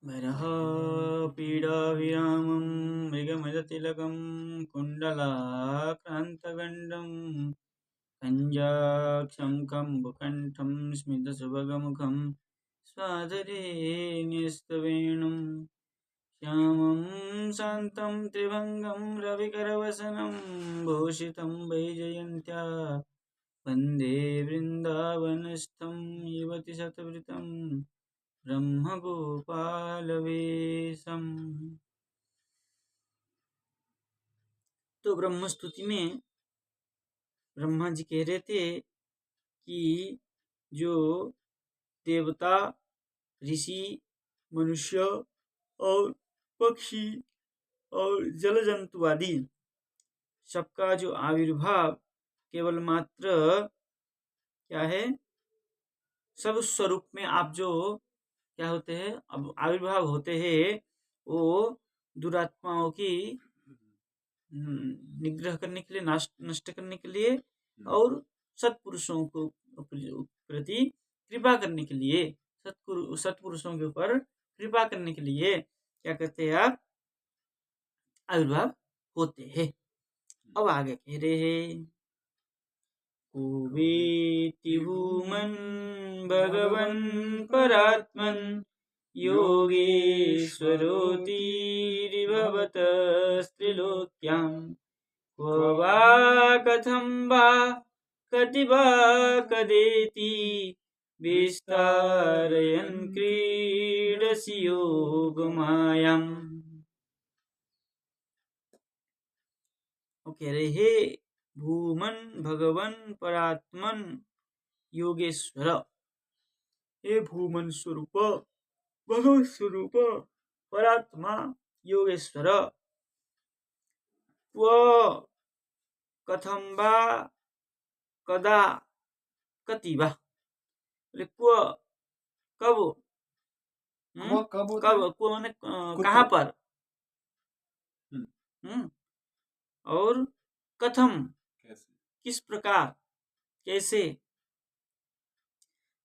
भरः पीडाभिरामं मृगमदतिलकं कुण्डलाक्रान्तगण्डं कञ्जाक्षं भुकण्ठं स्मितसुभगमुखं स्वाधरे न्यस्तवेणुं श्यामं शान्तं त्रिभङ्गं रविकरवसनं भूषितं वैजयन्त्या वन्दे वृन्दावनस्थं युवतिशतवृतं ब्रह्मगोपालवेशम। तो ब्रह्मस्तुति में ब्रह्मा जी कह रहे थे कि जो देवता, ऋषि, मनुष्य और पक्षी और जल जंतु आदि सबका जो आविर्भाव केवल मात्र क्या है, सब स्वरूप में आप जो क्या होते हैं, अब आविर्भाव होते हैं, वो दुरात्माओं की निग्रह करने के लिए, नष्ट करने के लिए और सत्पुरुषों को प्रति कृपा करने के लिए, सत्पुरुषों के ऊपर कृपा करने के लिए क्या करते हैं आप, आविर्भाव होते हैं। अब आगे कह रहे हैं, कुवेति भूमन् भगवन् परात्मन् योगेश्वरोऽतिरिभवतस्त्रिलोक्यां क्व वा कथं वा कति वा कदेति विस्तारयन् क्रीडसि योगमायाम्। वो कह रहे हे भूमन भगवन परात्मन योगेश्वर, हे भूमन स्वरूप, भगवत स्वरूप, परात्मा योगेश्वर, क्व कथं वा कदा कति वा, क्व कब, कब क्व माने कहाँ पर, और कथम किस प्रकार, कैसे,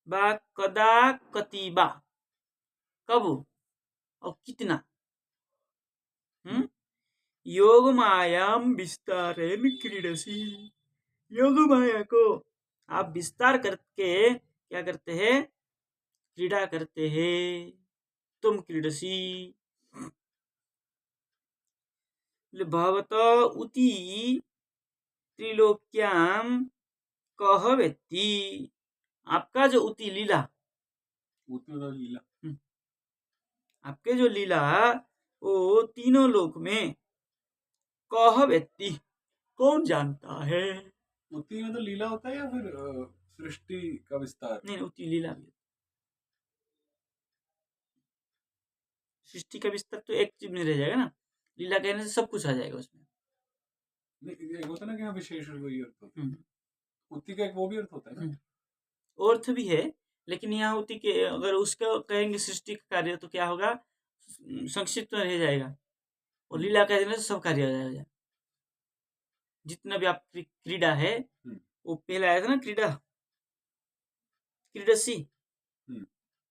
बा कदा कति बा कब और कितना, योग मायाम विस्तारेण क्रीडसी, योग माया को आप विस्तार करके क्या करते हैं, क्रीड़ा करते हैं, तुम क्रीडसी। भवत उति त्रिलोक्याम कह वेत्ति, आपका जो उति लीला, आपके जो लीला वो तीनों लोक में, कह वेत्ति कौन जानता है। उति में तो लीला होता है या फिर सृष्टि का विस्तार? नहीं, उति लीला भी, सृष्टि का विस्तार तो एक चीज में रह जाएगा ना, लीला कहने से सब कुछ आ जाएगा उसमें। नहीं, होता ना कि यहाँ विशेष वही अर्थ होता है, उति का एक वो भी अर्थ होता है ना, अर्थ भी है, लेकिन यहाँ उति के अगर उसका कहेंगे सृष्टि का कार्य तो क्या होगा, संक्षिप्त में रह जाएगा, और लीला कह देने से सब कार्य हो जाएगा। जितना भी आप क्रीड़ा है, वो पहले आया था ना क्रीड़ा, क्रीडसी है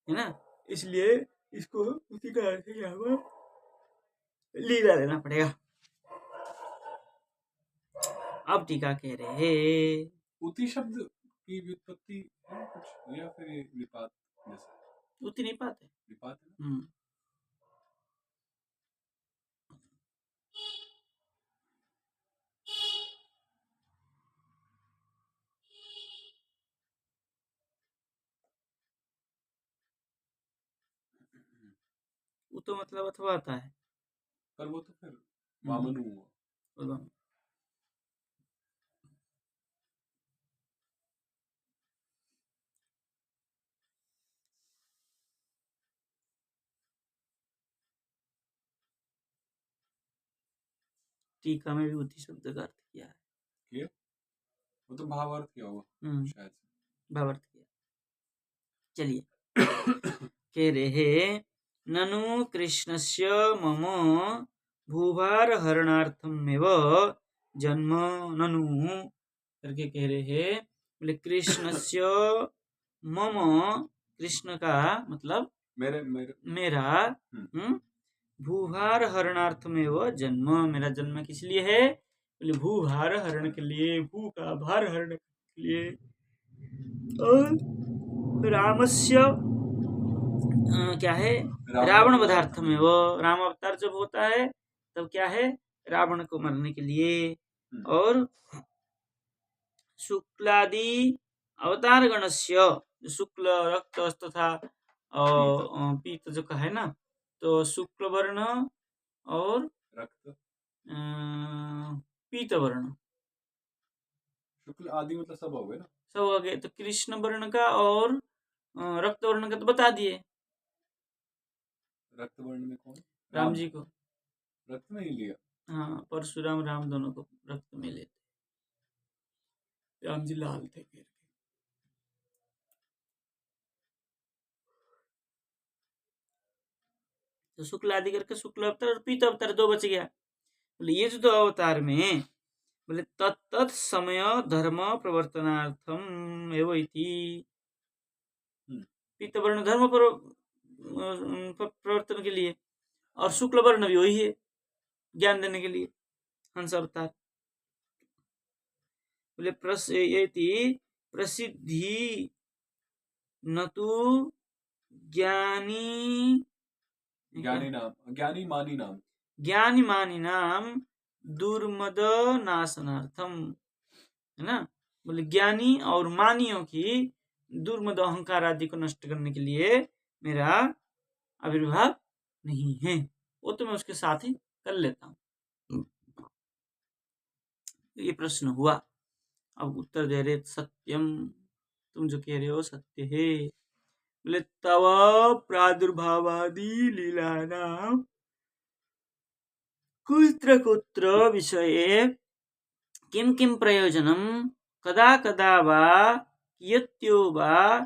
ना, इसलिए इसको उसी का अर्थ क्या हुआ, लीला देना पड़ेगा। अब टीका कह रहे हैं, उति शब्द की व्युत्पत्ति है कुछ या फिर निपात जैसा? उति निपात है, निपात है ना? वो तो मतलब अथवा आता है, पर वो तो फिर वामन हुआ। टीका में भी उति शब्द का अर्थ किया है, किया? वो तो भावार्थ किया होगा शायद, भावार्थ किया। चलिए कह रहे ननु कृष्णस्य मम भूभार हरणार्थमेव जन्म, ननु करके कह रहे बोले कृष्णस्य मम, कृष्ण का मतलब मेरा भूभार हरणार्थमेव जन्म, मेरा जन्म किस लिए है? बोले भूभार हरण के लिए, भू का भार हरण के लिए। और रामस्य क्या है? रावण वधार्थमेव, राम अवतार जब होता है तब क्या है? रावण को मारने के लिए। और शुक्लादि अवतार गणस्य, शुक्ल रक्त तथा पीत जो कहा है ना, तो शुक्ल वर्ण और रक्त पीत वर्ण, शुक्ल आदि मतलब सब हो गए ना, सब हो गए। तो कृष्ण वर्ण का और रक्त वर्ण का तो बता दिए। रक्त वर्ण में कौन? राम जी को रक्त में ही लिया। हाँ, परशुराम राम दोनों को रक्त में लेते, राम जी लाल थे फिर। तो शुक्ल आदि करके शुक्ल अवतार और पीत अवतार दो बच गया। बोले ये जो दो अवतार में, बोले तत्त समय धर्म प्रवर्तनार्थम एवं इति, पीत वर्ण धर्म प्रवर्तन के लिए, और शुक्ल वर्ण भी वही है, ज्ञान देने के लिए, हंस अवतार। बोले प्रसिद्धि न तो ज्ञानी मानी नाम दुर्मद नाशनार्थम, है ना। बोले ज्ञानी और मानियों की दुर्मद अहंकार आदि को नष्ट करने के लिए मेरा आविर्भाव नहीं है, वो तो मैं उसके साथ ही कर लेता हूँ। ये प्रश्न हुआ। अब उत्तर दे रहे सत्यम, तुम जो कह रहे हो सत्य है। बोले तव प्रादुर्भावादि लीलानाम कुत्र कुत्र विषये किं किं प्रयोजनं कदा कदा वा कियत्यो वा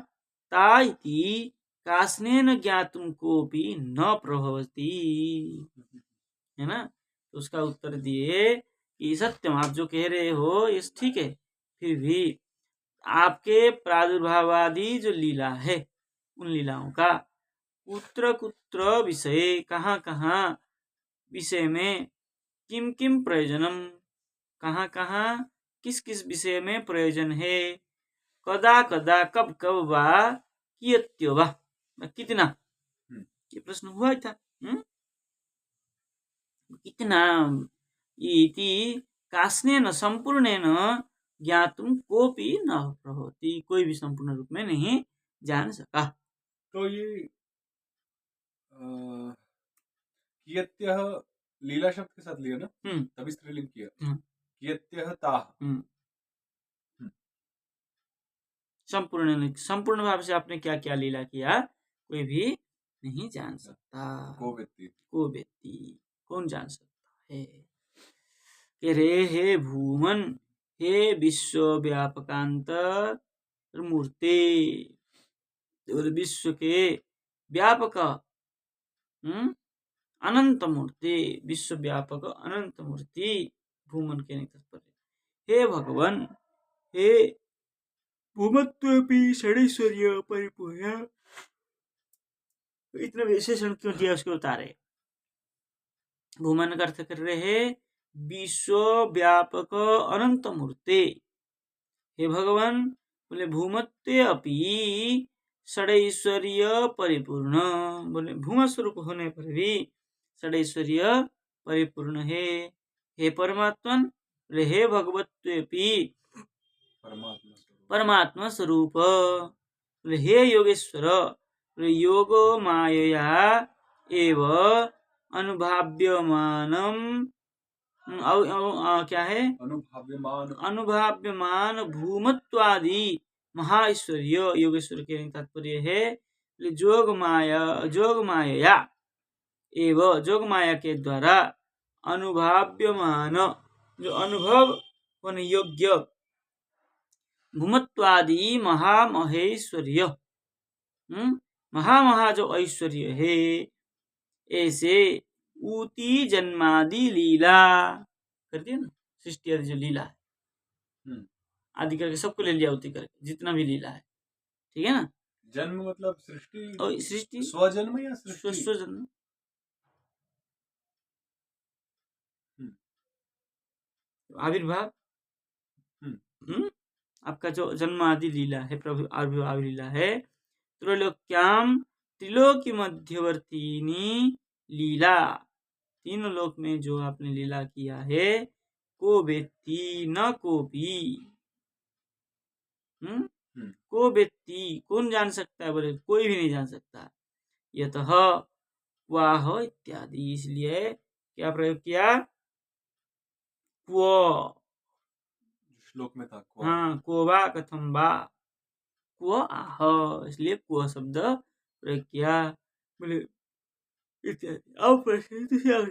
ता इति कास्नेन ज्ञातुं कोऽपि न प्रभवति, है ना। तो उसका उत्तर दिए कि सत्यम, आप जो कह रहे हो ये ठीक है, फिर भी आपके प्रादुर्भावादि जो लीला है उन लीलाओं का कुत्र कुत्र विषय, कहाँ कहाँ विषय में, किम किम प्रयोजनम, कहाँ कहाँ किस किस विषय में प्रयोजन है, कदा कदा कब कब वा कियत्यो वा कितना, ये प्रश्न हुआ था। कितना इति कास्नेन संपूर्णेन ज्ञातुं कोऽपि न प्रभवति, कोई भी संपूर्ण रूप में नहीं जान सका। तो ये कियत्यः लीला शब्द के साथ लिया ना, तभी स्त्रीलिंग किया। कियत्यः ताः, संपूर्ण भाव से आपने क्या क्या लीला किया कोई भी नहीं जान सकता। को व्यक्ति कौन जान सकता है। कि रे हे भूमन, हे विश्व व्यापकांतर मूर्ति, और विश्व के व्यापक अनंत मूर्ति, विश्व व्यापक अनंत मूर्ति भूमन के तात्पर्य। हे भगवान, हे भूमत्वपि षडैश्वर्य परिपूर्ण, इतना विशेषण क्यों दिया उसके उतारे। भूमन का अर्थ कर रहे हैं विश्व व्यापक अनंत मूर्ति। हे भगवान, बोले भूमत्व अपि षडैश्वर्य परिपूर्ण, बोले भूम स्वरूप होने पर भी षडैश्वर्य परिपूर्ण है। हे परमात्मा, बोले हे भगवत्वेपि परमात्मा स्वरूप, बोले हे योगेश्वर, बोले योगो मायया एव अनुभाव्यमानम, क्या है अनुभाव्यमान भूमत्वादि महाईश्वर्य, योगेश्वर के तात्पर्य है जोग माया एवं जोग माया के द्वारा अनुभाव्यमान, जो अनुभव होने योग्य भूमत्वादि महामहेश्वर्य, महा जो ऐश्वर्य है, ऐसे ऊती जन्मादि लीला कर दिया ना, सृष्टि आदि जो लीला है आदि करके सबको ले लिया ऊती करके, जितना भी लीला है, ठीक है ना। जन्म मतलब सृष्टि, सृष्टि स्वजन्म या सृष्टि? स्वजन्म। आविर्भाव। आपका जो जन्म आदि लीला है, प्रभु आविर्भाव लीला है। त्रैलोक्याम, त्रिलोकी मध्यवर्तीनी लीला, तीनों लोक में जो आपने लीला किया है, को वेत्ती न कोपी। को वेत्ती, कौन जान सकता है? बोले कोई भी नहीं जान सकता। यतः वाह इत्यादि, इसलिए क्या प्रयोग किया? क्व, श्लोक में था क्व। हाँ, क्व वा कथम वा, क्व आह, इसलिए क्व शब्द प्रयोग किया। बोले इत्यादि। अब प्रश्न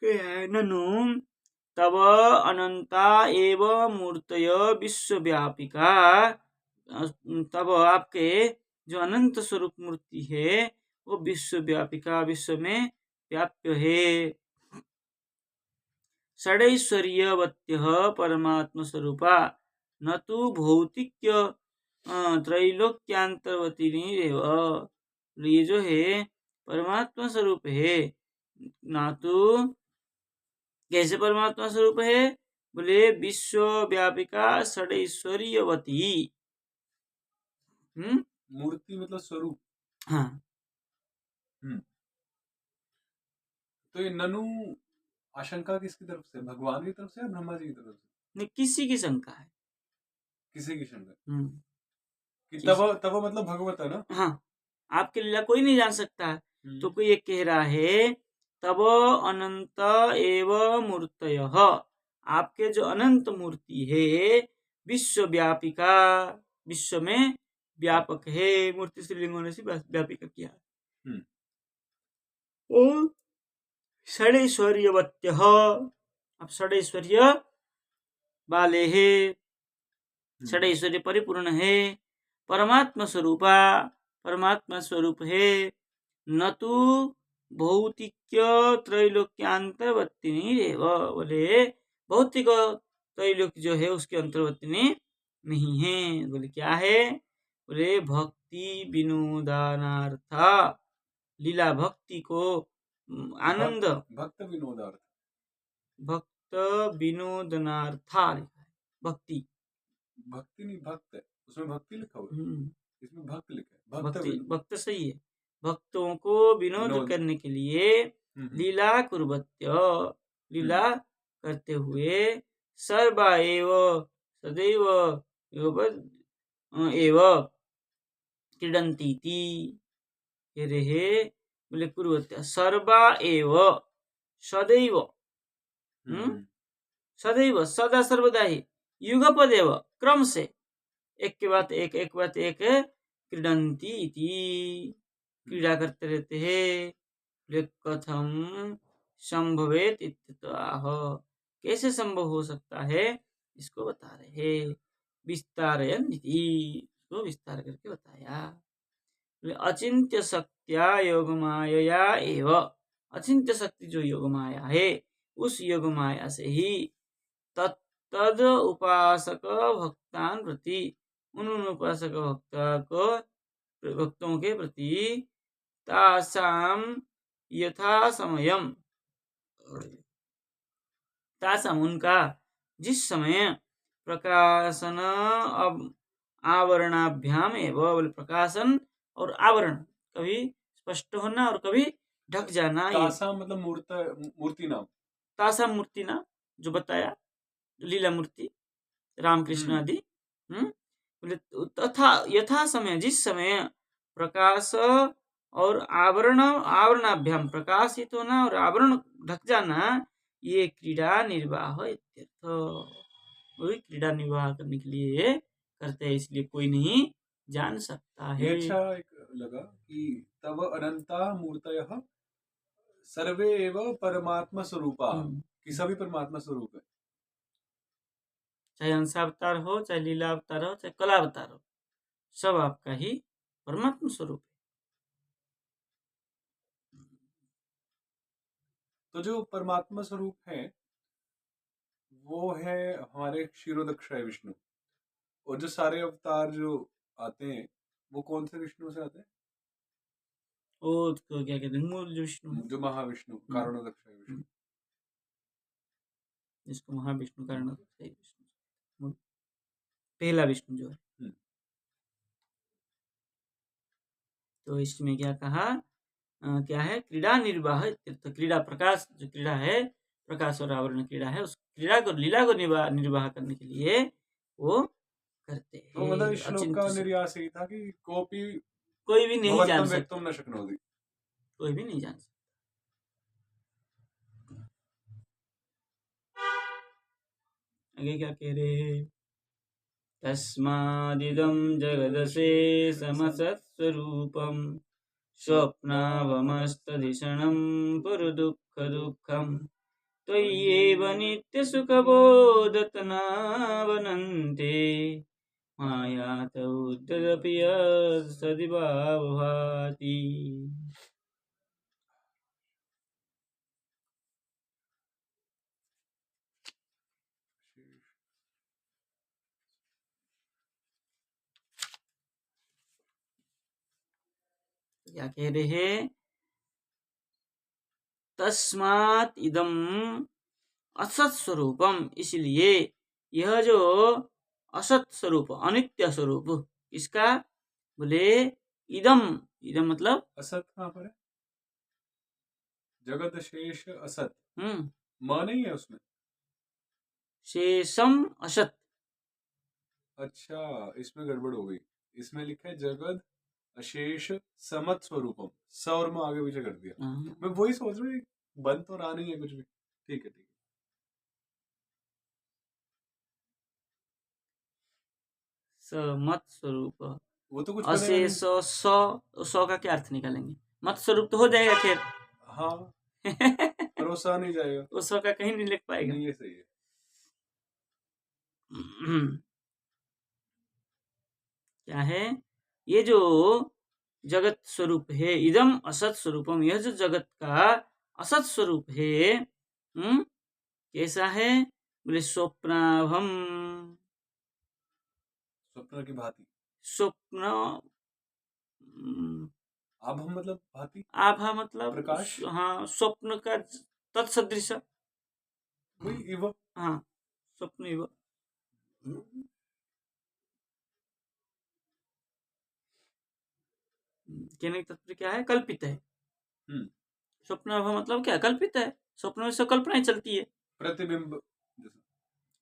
है ननु तब अनंता एव मूर्तय विश्वव्यापिका, तब आपके जो अनंत स्वरूप मूर्ति है वो विश्वव्यापिका, विश्व में व्याप्य है। षडैश्वर्यवत्यः परमात्म स्वरूपा न तो भौतिक्य त्रैलोक्यांतर्वतीनिरेव। ये जो है परमात्मा स्वरूप है, ना तो कैसे परमात्मा स्वरूप है? बोले विश्वव्यापिका षडैश्वर्यवती। मूर्ति मतलब स्वरूप। हाँ। तो ये ननु आशंका किसकी तरफ से? भगवान की तरफ से या ब्रह्मा जी की तरफ से? नहीं, किसी की शंका है। किसी की शंका कि तब मतलब भगवत है ना? हाँ, आपकी लीला कोई नहीं जान सकता। तो कोई एक कह रहा है तब अनंत एव मूर्तयः, आपके जो अनंत मूर्ति है विश्वव्यापिका, विश्व में व्यापक है। मूर्ति स्त्रीलिंग होने से व्यापिका किया। और षडैश्वर्यवत्यः, अब षडैश्वर्य वाले है, षडैश्वर्य परिपूर्ण है, परमात्मा स्वरूपा, परमात्मा स्वरूप है। न तो भौतिक्य त्रैलोक्यांतर्वर्तिनी रेव, बोले भौतिक त्रैलोक जो है उसके अंतर्वर्तिनी नहीं है। बोले क्या है? बोले भक्ति विनोदानार्थ, लीला भक्ति को आनंद, भक्त विनोदार्थ, भक्त विनोदनार्था लिखा है। भक्ति, भक्ति नहीं भक्त है, उसमें भक्ति लिखा हुआ है, इसमें भक्त लिखा है। भक्ति, भक्त सही है। भक्तों को विनोद करने के लिए लीला कुर्वत्य, लीला करते हुए सर्वा एव सदैव एव क्रीडन्ति इति कह रहे। बोले कुर्वत्य सर्वा एव सदैव, सदैव सदा सर्वदा ही, युगपदेव क्रम से, एक के बाद एक, एक बाद एक, क्रीडन्ति इति, क्रीड़ा करते रहते हैं। कथम संभवेत इत्याह, कैसे संभव हो सकता है इसको बता रहे। विस्तारयन् इति, इसको विस्तार करके बताया। अचिंत्य शक्त्या योग माया एव, अचिंत्य शक्ति जो योग माया है उस योग माया से ही तद उपासक भक्तान प्रति, उन उपासक भक्तों के प्रति तासाम यथा समयम, तासाम उनका जिस समय प्रकाशन आवरणाभ्याम एवं, प्रकाशन और आवरण, कभी स्पष्ट होना और कभी ढक जाना। तासा मतलब मूर्ति नाम, तासा मूर्ति नाम जो बताया, लीला मूर्ति रामकृष्ण आदि। तथा यथा समय, जिस समय प्रकाश और आवरण, आवरणाभ्याम प्रकाशित होना और आवरण ढक जाना, ये क्रीड़ा निर्वाह इत्यर्थ। वही क्रीड़ा निर्वाह करने के लिए करते हैं, इसलिए कोई नहीं जान सकता है। अच्छा एक लगा कि तब अनंता मूर्तयः सर्वे एव परमात्मा स्वरूपा, कि सभी परमात्मा स्वरूप है। चाहे अंशावतार हो, चाहे लीला अवतार हो, चाहे कला अवतार हो, सब आपका ही परमात्मा स्वरूप है। तो जो परमात्मा स्वरूप है वो है हमारे क्षीरोदक्षाय विष्णु, और जो सारे अवतार जो आते हैं वो कौन से विष्णु से आते हैं? वो तो क्या कहते हैं, मूल विष्णु, जो महाविष्णु, कारणोदक विष्णु। जिसको महाविष्णु कारणोदक विष्णु, पहला विष्णु जो है। तो इसमें क्या कहा, क्या है, क्रीड़ा निर्वाह, तो क्रीड़ा प्रकाश, जो क्रीड़ा है प्रकाश और आवरण क्रीड़ा है, उस क्रीड़ा को, लीला को निर्वाह करने के लिए वो करते हैं। तो मतलब इस श्लोक का निर्यास यही था कि कोई भी नहीं जान सकता, व्यक्तुम न शक्नोति, कोई भी नहीं जान सकता। आगे क्या कह रहे हैं, तस्मादिदं जगदशेषमसत्स्वरूपं स्वप्नावमस्तधिषणं पुरुदुःखदुःखं त्वय्येव नित्यसुखबोधतनावनन्ते मायात उद्धरपि सदिभाव भाति। क्या कह रहे हैं, तस्मात् इदम असत स्वरूपम, इसलिए यह जो असत स्वरूप, अनित्य स्वरूप, इसका, बोले इदम, इदम मतलब असत कहाँ पर है? जगत शेष असत, म नहीं है उसमें, शेषम असत। अच्छा, इसमें गड़बड़ हो गई, इसमें लिखा है जगत अशेष समत स्वरूपम, स और मैं आगे पीछे कर दिया। मैं वही सोच रहा हूँ, बन तो रहा नहीं है कुछ भी। ठीक है, समत स्वरूप, वो तो कुछ अशेष, सौ का क्या अर्थ निकालेंगे, मत स्वरूप तो हो जाएगा खैर। हाँ पर वो सा नहीं जाएगा, वो सौ का कहीं नहीं लिख पाएगा। नहीं, ये सही है। क्या है, ये जो जगत स्वरूप है, इदम असत स्वरूपम, यह जो जगत का असत स्वरूप है, कैसा है, बोले स्वप्नाभम, स्वप्न की भांति, स्वप्न, आभा मतलब भांति, आभा मतलब प्रकाश, हाँ, स्वप्न का तत्सदृश, वही इव, हाँ, स्वप्न इव। कहने का तात्पर्य क्या है, कल्पित है। स्वप्न मतलब क्या, कल्पित है, स्वप्न में सब कल्पना ही चलती है, प्रतिबिंब,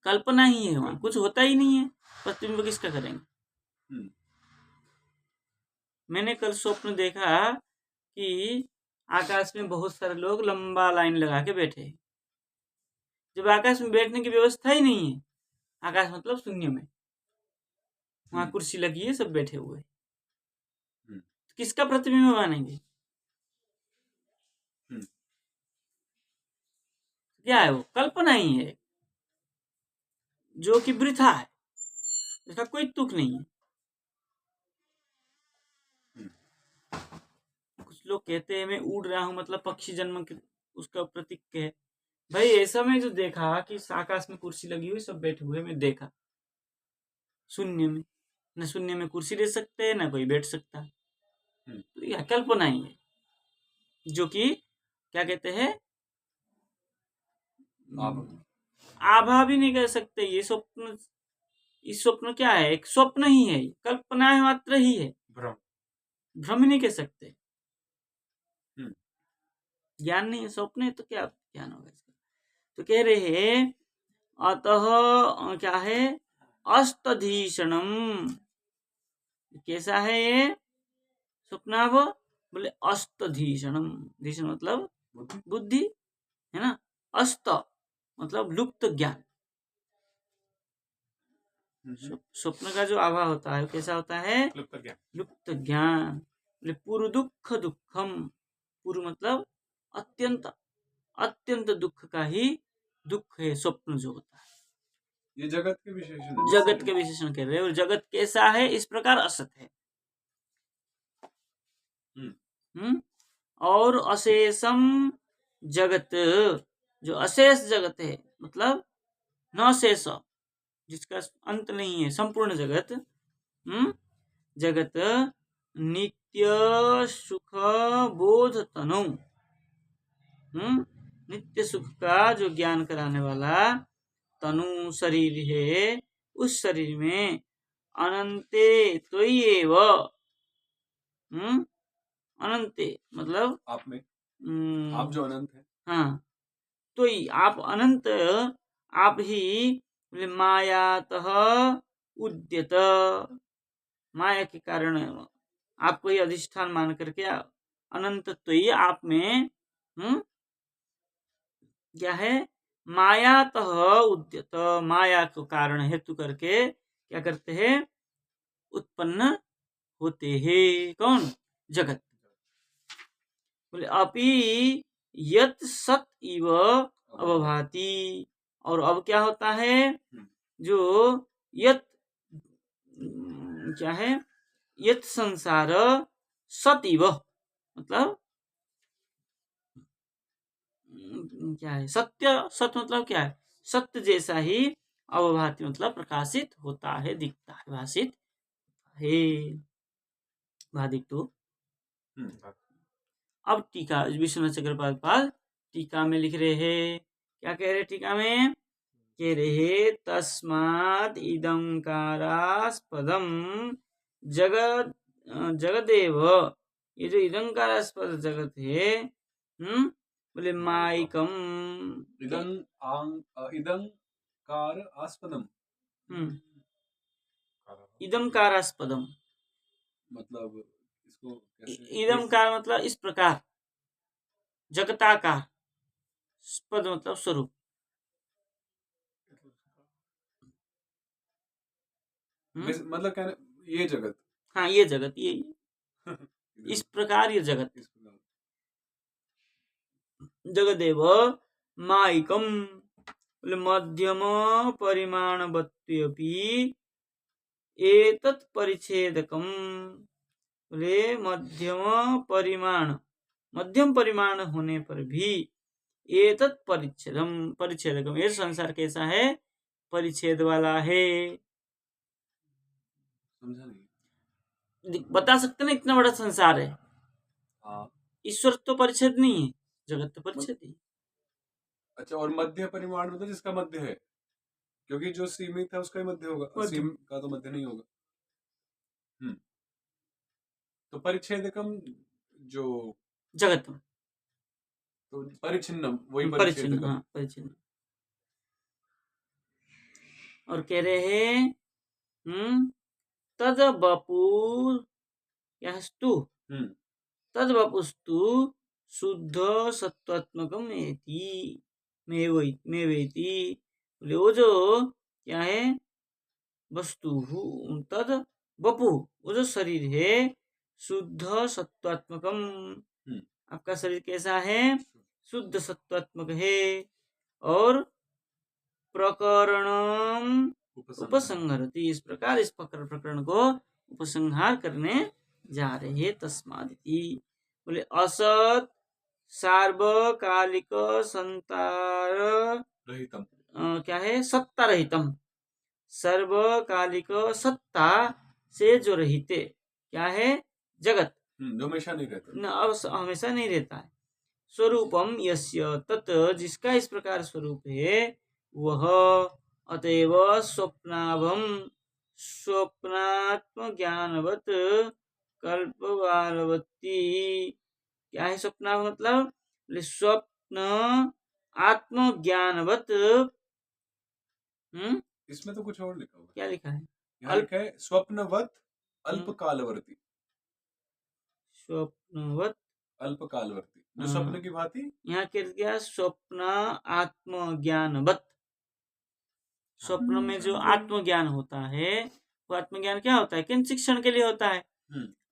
कल्पना ही है, वहां कुछ होता ही नहीं है, प्रतिबिंब किसका करेंगे। मैंने कल स्वप्न देखा कि आकाश में बहुत सारे लोग लंबा लाइन लगा के बैठे हैं। जब आकाश में बैठने की व्यवस्था ही नहीं है, आकाश मतलब शून्य में, वहां कुर्सी लगी है, सब बैठे हुए, तो किसका प्रतिबिंब मानेंगे, क्या है, वो कल्पना ही है, जो कि वृथा है, इसका कोई तुक नहीं है। कुछ लोग कहते हैं मैं उड़ रहा हूं, मतलब पक्षी जन्म उसका प्रतीक है। भाई ऐसा मैं जो देखा कि आकाश में कुर्सी लगी हुई, सब बैठे हुए, मैं देखा शून्य में, न शून्य में कुर्सी ले सकते हैं, ना कोई बैठ सकता, तो यह कल्पना ही है, जो कि क्या कहते हैं, आभा भी नहीं कह सकते, ये स्वप्न, इस स्वप्न क्या है, एक स्वप्न ही है, कल्पना मात्र ही है, भ्रम नहीं कह सकते, ज्ञान नहीं है, स्वप्न है तो क्या ज्ञान होगा इसका। तो कह रहे हैं अतः क्या है, अस्तधीषणम, कैसा है ये स्वप्नाभ, बोले अस्तधीषणम, धीषण मतलब बुद्धि है ना, अस्त मतलब लुप्त ज्ञान, स्वप्न का जो आभा होता है कैसा होता है, लुप्त ज्ञान। पूर्व दुख दुखम, पूर्व मतलब अत्यंत, अत्यंत दुख का ही दुख है स्वप्न जो होता है, ये जगत के विशेषण, जगत के विशेषण कह रहे हैं, और जगत कैसा है, इस प्रकार असत है। और अशेषम जगत, जो अशेष जगत है, मतलब न शेष, जिसका अंत नहीं है, संपूर्ण जगत, जगत नित्य सुख बोध तनु। नित्य सुख का जो ज्ञान कराने वाला तनु शरीर है, उस शरीर में अनंते त्वय्येव, अनंते मतलब आप में, आप जो अनंत है। हाँ, तो आप अनंत, आप ही मायातः उद्यत, माया के कारण आपको ही अधिष्ठान मान करके अनंत तो ही आप में क्या है, मायातः उद्यत, माया को कारण हेतु करके क्या करते हैं, उत्पन्न होते हैं। कौन? जगत। बोले अपि यत सत इव अवभाति, और अब क्या होता है, जो यत क्या है, यत संसार सत इव, मतलब क्या है, सत्य, सत मतलब क्या है, सत्य जैसा ही, अवभाति मतलब प्रकाशित होता है, दिखता है, भाषित है, भादिक तो। अब टीका विश्वनाथ चक्रपाल टीका में लिख रहे हैं, क्या कह रहे टीका में, कह रहे तस्माद् इदंकारास्पदम जगत जगदेव, ये जो इदंकारास्पद जगत है, बोले माइकम, इदंकार आस्पदम, इदंकारास्पदम मतलब इसको इदंकार मतलब इस प्रकार, जगताकार, पद मतलब स्वरूप, मतलब क्या, ये जगत, हाँ ये जगत, ये इस प्रकार ये जगत, जगदेव माइकम मध्यम परिमाणवत्यपि एतत् परिच्छेदकम, रे मध्यम परिमाण होने पर भी एतत् परिच्छेदकम, ये संसार कैसा है, परिच्छेद वाला है। समझा नहीं, बता सकते ना, इतना बड़ा संसार है, ईश्वर तो परिच्छेद नहीं है, जगत तो परिच्छेद ही। अच्छा, और मध्य परिमाण मतलब जिसका मध्य है, क्योंकि जो सीमित है उसका ही मध्य होगा, असीम का तो मध्य नहीं होगा। तो परिच्छेदकम जो जगत, तो परिच्छिन्नम, वही परिच्छिन्न, हाँ परिच्छिन्न। और कह रहे हैं तद बपु यस्तु, तद बपुस्तु शुद्ध सत्वात्मकम एति मेवेति, वो जो क्या है वस्तु, तद बपु, वो जो शरीर है, शुद्ध सत्वात्मकम, आपका शरीर कैसा है, शुद्ध सत्वात्मक है, और प्रकरणम उपसंहरति, इस प्रकार इस प्रकरण को उपसंहार करने जा रहे हैं। तस्मादिति बोले असत सार्वकालिक संतार रहितम, क्या है, सत्ता रहितम, सर्वकालिक सत्ता से जो रहते, क्या है, जगत, जो हमेशा नहीं रहता, न हमेशा नहीं रहता है। स्वरूपम यस्य तत्, जिसका इस प्रकार स्वरूप है, वह अतएव स्वप्नाभम स्वप्नात्म ज्ञानवत कल्पवालवती, क्या है स्वप्नाभ मतलब, स्वप्न आत्म ज्ञानवत, इसमें तो कुछ और लिखा हुआ है, क्या लिखा है, यहाँ लिखा है स्वप्नवत अल्पकालवर्ती, स्वप्नवत अल्पकालवर्ती, जो स्वप्न की भांति, यहाँ कह दिया स्वप्न आत्मज्ञानवत, स्वप्न में जो आत्मज्ञान होता है, वो आत्मज्ञान क्या होता है, किन शिक्षण के लिए होता है,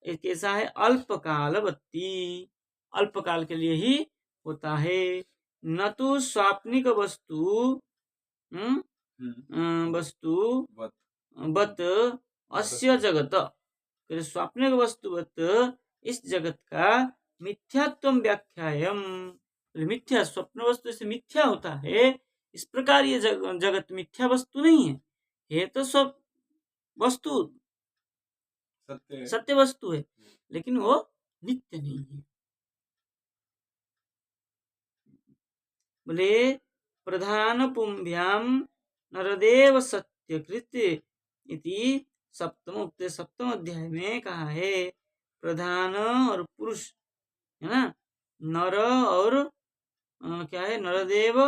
एक कैसा है, अल्पकालवती, अल्पकाल के लिए ही होता है, न तो स्वाप्निक वस्तु वस्तु बत अस्य जगत, स्वाप्निक वस्तुवत इस जगत का मिथ्यात्व व्याख्यायम, मिथ्या स्वप्न वस्तु से मिथ्या होता है, इस प्रकार ये जगत मिथ्या वस्तु नहीं है, ये तो सब वस्तु सत्य है। सत्य वस्तु है, लेकिन वो नित्य नहीं है। बोले प्रधान पुंभ्याम नरदेव सत्यकृत इति सप्तम अध्याय में कहा है। प्रधान और पुरुष है ना, नर और क्या है, नरदेव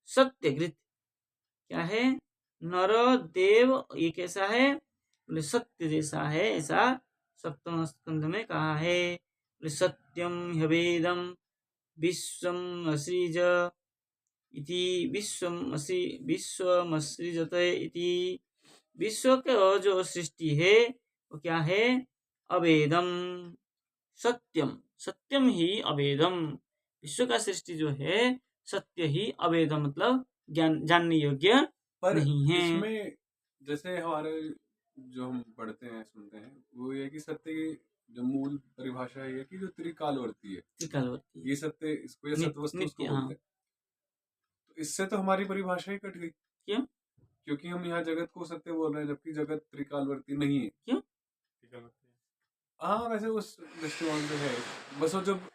सत्यकृत क्या है, नर देव ये कैसा है, बोले सत्य जैसा है, ऐसा सप्तम स्कंद में कहा है। बोले सत्यम ह्यवेदम विश्वम असृज इति विश्वमसृजत इति। विश्व का जो सृष्टि है वो क्या है, अवेदम सत्यम, सत्यम ही अवेदम। विश्व का सृष्टि जो है सत्य ही अवेदम, मतलब ज्ञान जानने योग्य पर नहीं है। इसमें जैसे हमारे जो हम पढ़ते हैं सुनते हैं वो ये कि सत्य की जो मूल परिभाषा है कि जो त्रिकालवर्ती है, त्रिकालवर्ती ये सत्य, इसको ये सत्य वस्तु उसको हाँ। बोलते हैं। तो इससे तो हमारी परिभाषा ही कट गई। क्यों? क्योंकि हम यहाँ जगत को सत्य बोल रहे हैं जबकि जगत त्रिकालवर्ती नहीं है। क्यों? हाँ वैसे उस दृष्टिकोण से है, बस वो जब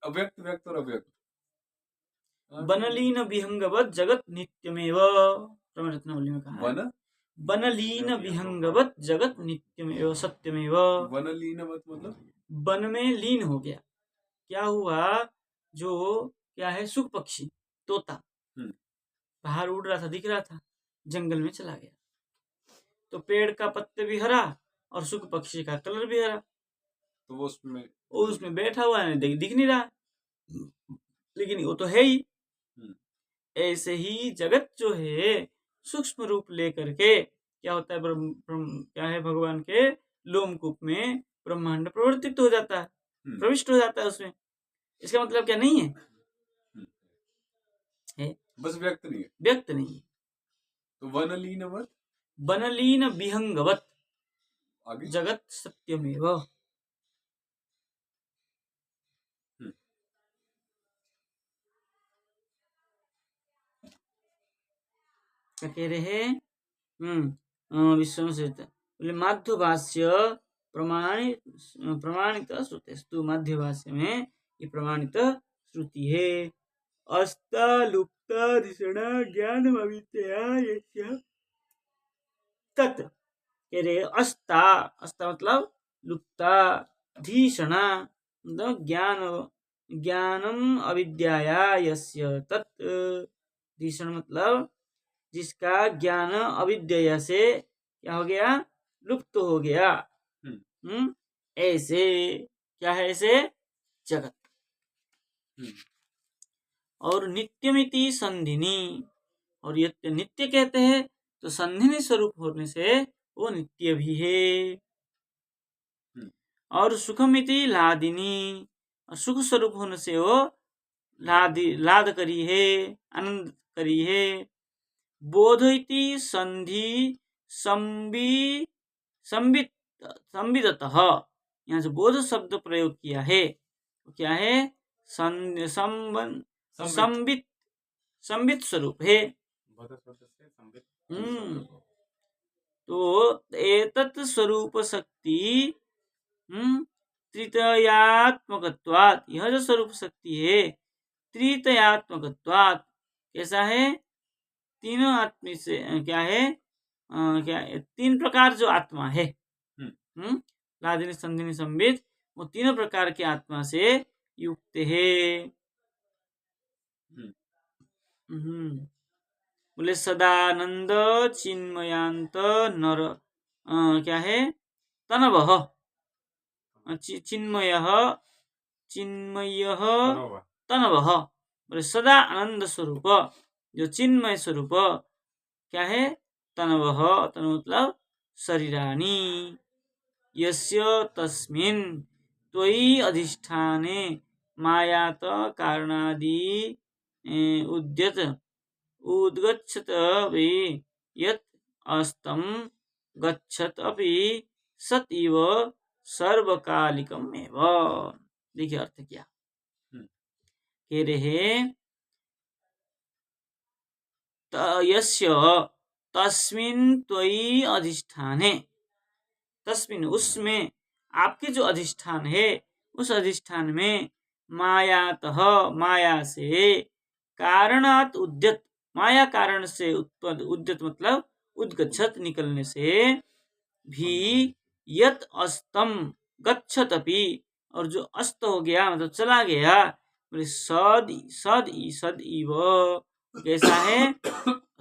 अव्यक्त व्यक्त और अव्यक्त बनलीन विहंगवत जगत नित्यमेव, रत्नावली में कहा है। बनलीन विहंगवत जगत नित्यमेव सत्यमेव। बनलीन मतलब वन में लीन हो गया, क्या हुआ, जो क्या है, सुख पक्षी तोता बाहर उड़ रहा था, दिख रहा था, जंगल में चला गया, तो पेड़ का पत्ते भी हरा और सुख पक्षी का कलर भी हरा, तो वो उसमें बैठा हुआ है, दिख नहीं रहा, लेकिन वो तो है ही। ऐसे ही जगत जो है सूक्ष्म रूप लेकर के क्या होता है, क्या है, भगवान के लोमकूप में ब्रह्मांड प्रवर्तित हो जाता है, प्रविष्ट हो जाता है उसमें। इसका मतलब क्या नहीं है, है? बस व्यक्त नहीं है, व्यक्त नहीं है। तो वनलीनवत वनलीन विहंगवत जगत सत्यमेव। क्या कह रहे हैं, विश्व से बोले माध्यभाष्य प्रमाणित श्रुतिस्तु, माध्यभाष्य में ये प्रमाणित श्रुति है। अस्ता लुप्ता धिषणा ज्ञानम अविद्या यस्य तत्। कह रहे अस्ता, अस्ता मतलब लुप्ता, धीषणा मतलब ज्ञानम अविद्याया यस्य तत्। धीषण मतलब जिसका ज्ञान अविद्या से क्या हो गया, लुप्त हो गया। ऐसे क्या है, ऐसे जगत। और नित्यमिति संधिनी, और ये नित्य कहते हैं तो संधिनी स्वरूप होने से वो नित्य भी है। और सुखमिति लादिनी, और सुख स्वरूप होने से वो लाद करी है, आनंद करी है। बोध इति संधि संविदतः, यहाँ से बोध शब्द प्रयोग किया है, तो क्या है, संवित स्वरूप है। तो एतत् स्वरूप शक्ति तृतीयात्मकत्वात्, यह जो स्वरूप शक्ति है तृतीयात्मकत्वात्, कैसा है, तीनों आत्मा से क्या है, क्या है, तीन प्रकार जो आत्मा है, लादिनी संधिनी संबित, वो तीनों प्रकार के आत्मा से युक्त है। बोले सदानंद चिन्मयांत नर क्या है, तनवः चिन्मय तनवः, बोले सदा आनंद स्वरूप जो चिन्मय स्वरूप क्या है, तनवः, तन मतलब शरीरानी, यस्य तस्मिन् त्वयि अधिष्ठाने मायात कारणादि उद्गच्छत अपि यत् अस्तम गच्छत अपि सत इव सर्वकालिकम एव। देखिए अर्थ क्या कह रहे, यस्य तस्मिन् त्वयि अधिष्ठाने, तस्मिन उसमें, आपके जो अधिष्ठान है उस अधिष्ठान में, मायातः माया से, कारणात उद्यत माया कारण से उत्पन्न, उद्यत मतलब उद्गच्छत निकलने से, भी यत अस्तम गच्छत अपि, और जो अस्त हो गया मतलब चला गया, बोले सद सद इव, कैसा है,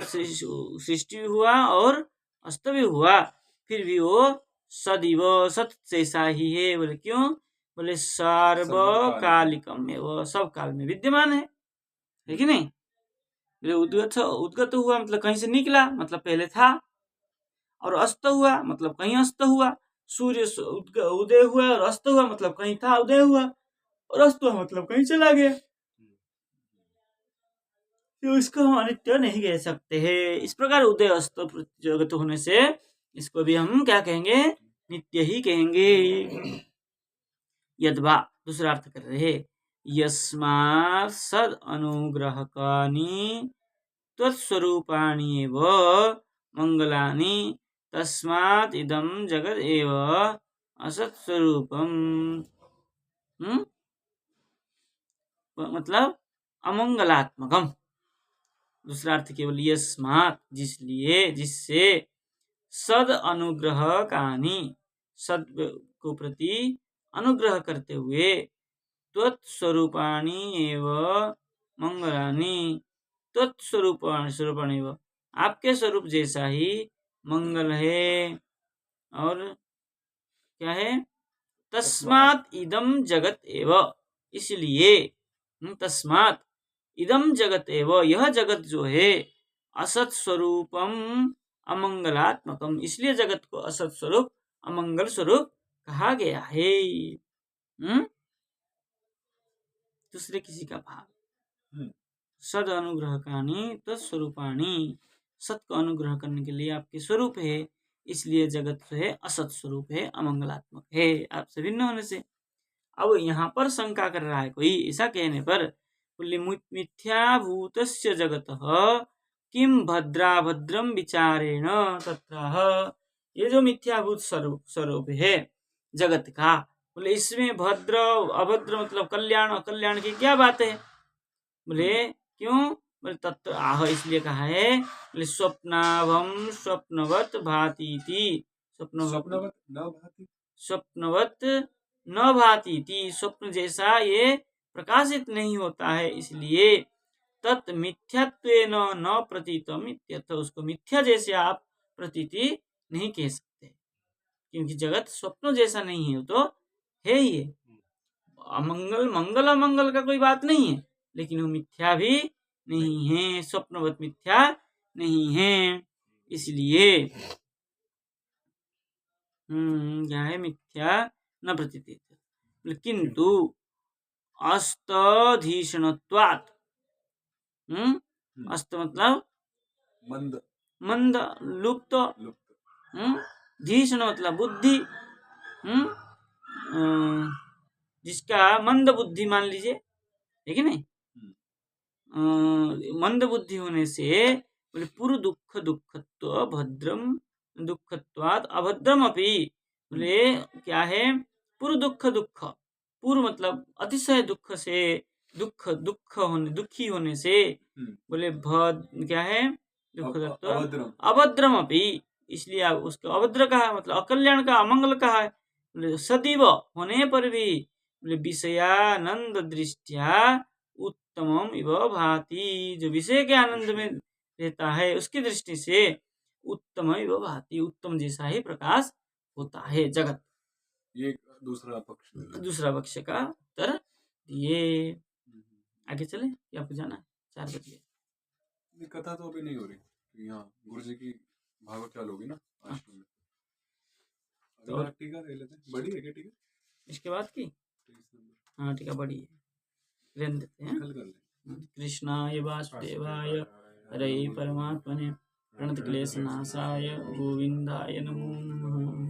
सृष्टि भी हुआ और अस्त भी हुआ, फिर भी वो सदैव सत जैसा ही है। बोले क्यों, बोले सार्वकालिकम में, वो सब काल में विद्यमान है कि नहीं। बोले उद्गत हुआ मतलब कहीं से निकला, मतलब पहले था, और अस्त हुआ मतलब कहीं अस्त हुआ। सूर्य उदय हुआ और अस्त हुआ मतलब कहीं था, उदय हुआ और अस्त हुआ मतलब कहीं चला गया, तो इसको हम अनित्य नहीं कह सकते हैं। इस प्रकार उदय अस्त जगत होने से इसको भी हम क्या कहेंगे, नित्य ही कहेंगे। यद्वा दूसरा अर्थ कर रहे, यस्मात् सद अनुग्रहकानि त्वत्स्वरूपाणि एव मंगलानि तस्मात् इदं जगत एव असत्स्वरूपम। मतलब अमंगलात्मकम। दूसरा अर्थ केवल यस्मात् जिसलिए, जिससे, सद अनुग्रह कानी सद को प्रति अनुग्रह करते हुए, त्वत्स्वरूपाणि एव मंगलानि त्वत्स्वरूपाणि एव आपके स्वरूप जैसा ही मंगल है। और क्या है, तस्मात् इदम जगत एव, इसलिए, तस्मात् इदम जगत एव, यह जगत जो है, असत स्वरूपम अमंगलात्मकम, इसलिए जगत को असत स्वरूप अमंगल स्वरूप कहा गया है। दूसरे किसी का भाव, सद अनुग्रह कानी तत्स्वरूपाणी, सत को अनुग्रह करने के लिए आपके स्वरूप है, इसलिए जगत है असत स्वरूप है, अमंगलात्मक है आपसे भिन्न होने से। अब यहाँ पर शंका कर रहा है कोई, ऐसा कहने पर, मिथ्याभूतस्य जगतः किम भद्राभद्रम विचारेण तत्रह, ये जो मिथ्याभूत स्वरूप है जगत का, बोले इसमें भद्र अभद्र मतलब कल्याण अकल्याण की क्या बात है। बोले क्यों, बोले तत्र आह, इसलिए कहा है, बोले स्वप्नाभम स्वप्नवत भातीति, स्वप्नवत न भातीति, स्वप्न जैसा ये प्रकाशित नहीं होता है, इसलिए तत् मिथ्यात्वेन न प्रतीतम इत्यर्थ, उसको मिथ्या जैसे आप प्रतीति नहीं कह सकते, क्योंकि जगत स्वप्न जैसा नहीं है, तो है ही है। मंगल अमंगल का कोई बात नहीं है, लेकिन वो मिथ्या भी नहीं है, स्वप्नवत मिथ्या नहीं है, इसलिए क्या है, मिथ्या न प्रतीत। किंतु अस्तधीषणत्वात्, अस्त मतलब मंद लुप्त, धीषण मतलब बुद्धि, जिसका मंद बुद्धि मान लीजिए, है कि नहीं, मंद बुद्धि होने से, बोले पूर्व दुख दुखत्व भद्रम दुखत्वात् अभद्रम अपि, बोले क्या है, पूर्व दुख, पूर्व मतलब अतिशय दुख से, दुखी होने से, बोले क्या है, दुख अभद्रम अपि, इसलिए आप उसको अभद्र कहा, मतलब अकल्याण का अमंगल कहा है। बोले सदैव होने पर भी, बोले विषयानंद दृष्टिया उत्तमम इव भाति, जो विषय के आनंद में रहता है उसकी दृष्टि से उत्तम इव भाति, उत्तम जैसा ही प्रकाश होता है जगत। ये दूसरा पक्ष का उत्तर दिए। आगे चले या आपको जाना 4 बजे? कथा तो अभी नहीं हो रही, यहाँ गुरु जी की भागवत चालू होगी ना आश्रम में, तो टीका ले लेते हैं। बड़ी है क्या टीका इसके बाद की? हाँ टीका बड़ी है, रहने देते हैं। कृष्णाय वासुदेवाय हरे परमात्मने प्रणतक्लेशनाशाय गोविंदाय नमो नमः।